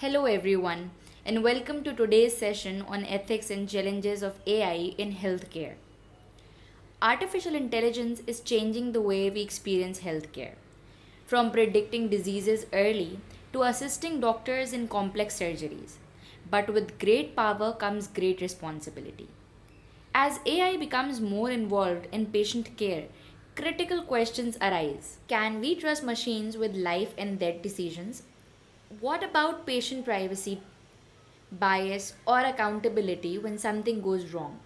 Hello, everyone, and welcome to today's session on ethics and challenges of AI in healthcare. Artificial intelligence is changing the way we experience healthcare, from predicting diseases early to assisting doctors in complex surgeries. But with great power comes great responsibility. As AI becomes more involved in patient care, critical questions arise. Can we trust machines with life and death decisions? What about patient privacy, bias, or accountability when something goes wrong?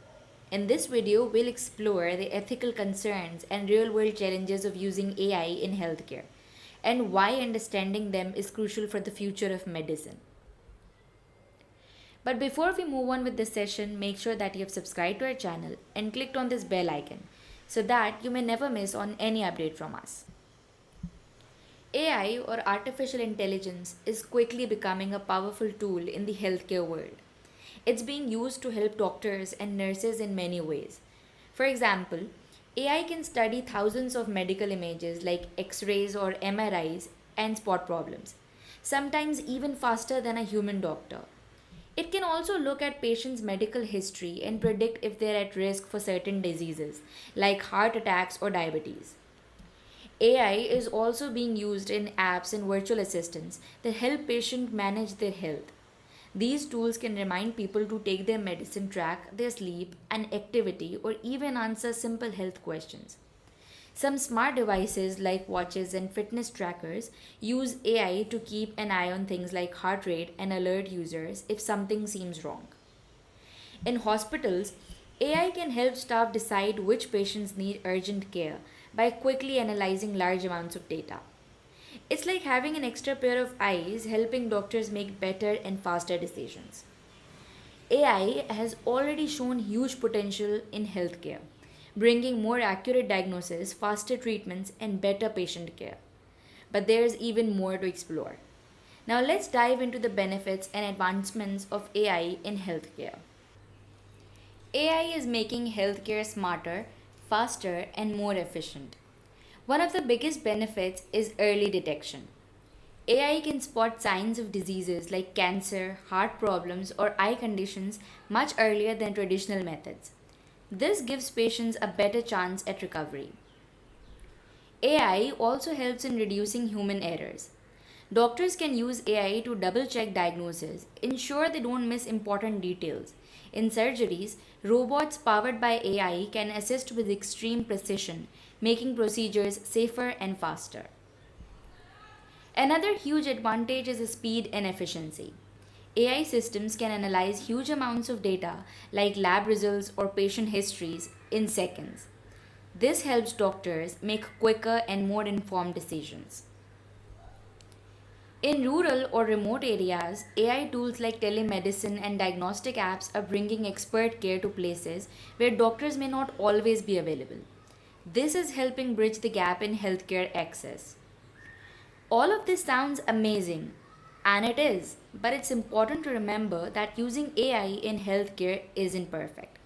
In this video, we'll explore the ethical concerns and real world challenges of using AI in healthcare and why understanding them is crucial for the future of medicine. But before we move on with this session, make sure that you have subscribed to our channel and clicked on this bell icon so that you may never miss on any update from us. AI or artificial intelligence is quickly becoming a powerful tool in the healthcare world. It's being used to help doctors and nurses in many ways. For example, AI can study thousands of medical images like X rays or MRIs and spot problems, sometimes even faster than a human doctor. It can also look at patients' medical history and predict if they're at risk for certain diseases like heart attacks or diabetes. AI is also being used in apps and virtual assistants that help patients manage their health. These tools can remind people to take their medicine, track their sleep and activity, or even answer simple health questions. Some smart devices like watches and fitness trackers use AI to keep an eye on things like heart rate and alert users if something seems wrong. In hospitals, AI can help staff decide which patients need urgent care by quickly analyzing large amounts of data. It's like having an extra pair of eyes helping doctors make better and faster decisions. AI has already shown huge potential in healthcare, bringing more accurate diagnosis, faster treatments, and better patient care. But there's even more to explore. Now, let's dive into the benefits and advancements of AI in healthcare. AI is making healthcare smarter, faster, and more efficient. One of the biggest benefits is early detection. AI can spot signs of diseases like cancer, heart problems, or eye conditions much earlier than traditional methods. This gives patients a better chance at recovery. AI also helps in reducing human errors. Doctors can use AI to double check diagnoses, ensure they don't miss important details. In surgeries, robots powered by AI can assist with extreme precision, making procedures safer and faster. Another huge advantage is speed and efficiency. AI systems can analyze huge amounts of data like lab results or patient histories in seconds. This helps doctors make quicker and more informed decisions. In rural or remote areas, AI tools like telemedicine and diagnostic apps are bringing expert care to places where doctors may not always be available. This is helping bridge the gap in healthcare access. All of this sounds amazing, and it is, but it's important to remember that using AI in healthcare isn't perfect.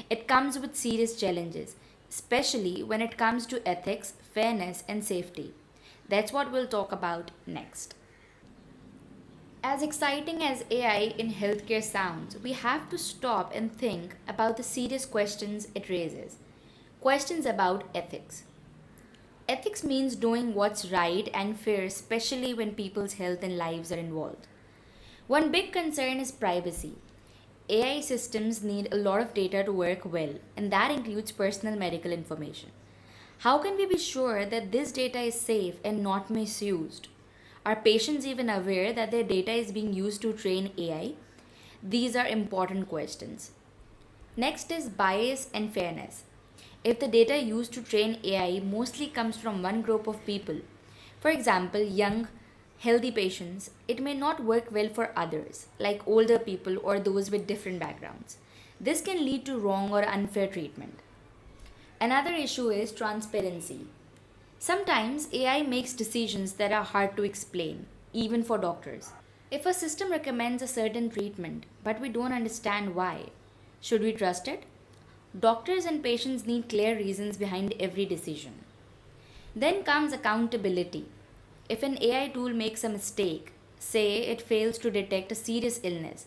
It comes with serious challenges, especially when it comes to ethics, fairness, and safety. That's what we'll talk about next. As exciting as AI in healthcare sounds, we have to stop and think about the serious questions it raises. Questions about ethics. Ethics means doing what's right and fair, especially when people's health and lives are involved. One big concern is privacy. AI systems need a lot of data to work well, and that includes personal medical information. How can we be sure that this data is safe and not misused? Are patients even aware that their data is being used to train AI? These are important questions. Next is bias and fairness. If the data used to train AI mostly comes from one group of people, for example, young, healthy patients, it may not work well for others, like older people or those with different backgrounds. This can lead to wrong or unfair treatment. Another issue is transparency. Sometimes AI makes decisions that are hard to explain, even for doctors. If a system recommends a certain treatment, but we don't understand why, should we trust it? Doctors and patients need clear reasons behind every decision. Then comes accountability. If an AI tool makes a mistake, Say it fails to detect a serious illness.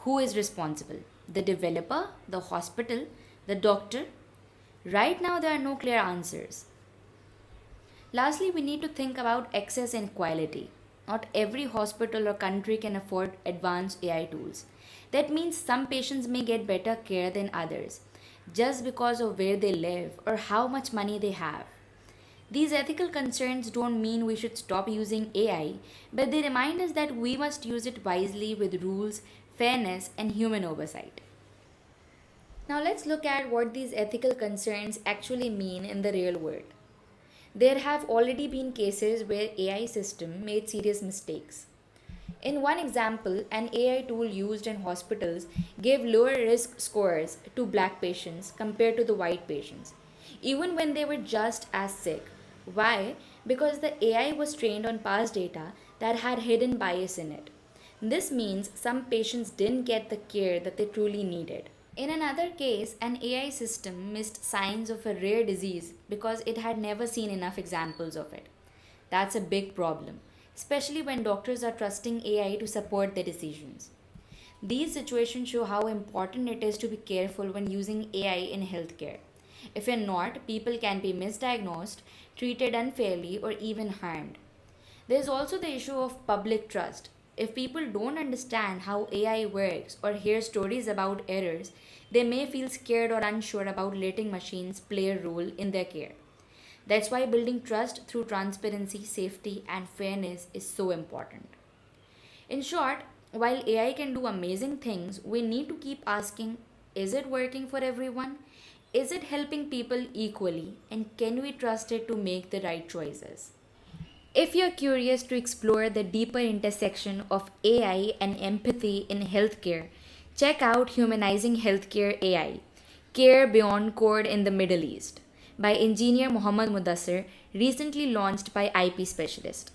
Who is responsible? The developer, the hospital, the doctor? Right now, there are no clear answers. Lastly, we need to think about access and quality. Not every hospital or country can afford advanced AI tools. That means some patients may get better care than others just because of where they live or how much money they have. These ethical concerns don't mean we should stop using AI, but they remind us that we must use it wisely with rules, fairness, and human oversight. Now, let's look at what these ethical concerns actually mean in the real world. There have already been cases where AI system made serious mistakes. In one example, an AI tool used in hospitals gave lower risk scores to black patients compared to the white patients, even when they were just as sick. Why? Because the AI was trained on past data that had hidden bias in it. This means some patients didn't get the care that they truly needed. In another case, an AI system missed signs of a rare disease because it had never seen enough examples of it. That's a big problem, especially when doctors are trusting AI to support their decisions. These situations show how important it is to be careful when using AI in healthcare. If you're not, people can be misdiagnosed, treated unfairly, or even harmed. There's also the issue of public trust. If people don't understand how AI works or hear stories about errors, they may feel scared or unsure about letting machines play a role in their care. That's why building trust through transparency, safety, and fairness is so important. In short, while AI can do amazing things, we need to keep asking, is it working for everyone? Is it helping people equally? And can we trust it to make the right choices? If you're curious to explore the deeper intersection of AI and empathy in healthcare, check out Humanizing Healthcare AI Care Beyond Code in the Middle East by engineer Mohammad Mudassir, recently launched by IP Specialist.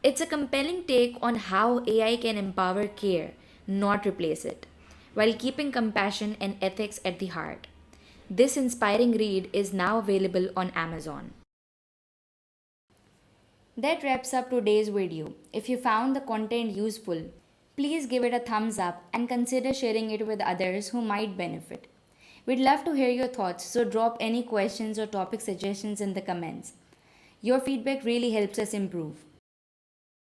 It's a compelling take on how AI can empower care, not replace it, while keeping compassion and ethics at the heart. This inspiring read is now available on Amazon. That wraps up today's video. If you found the content useful, please give it a thumbs up and consider sharing it with others who might benefit. We'd love to hear your thoughts, so drop any questions or topic suggestions in the comments. Your feedback really helps us improve.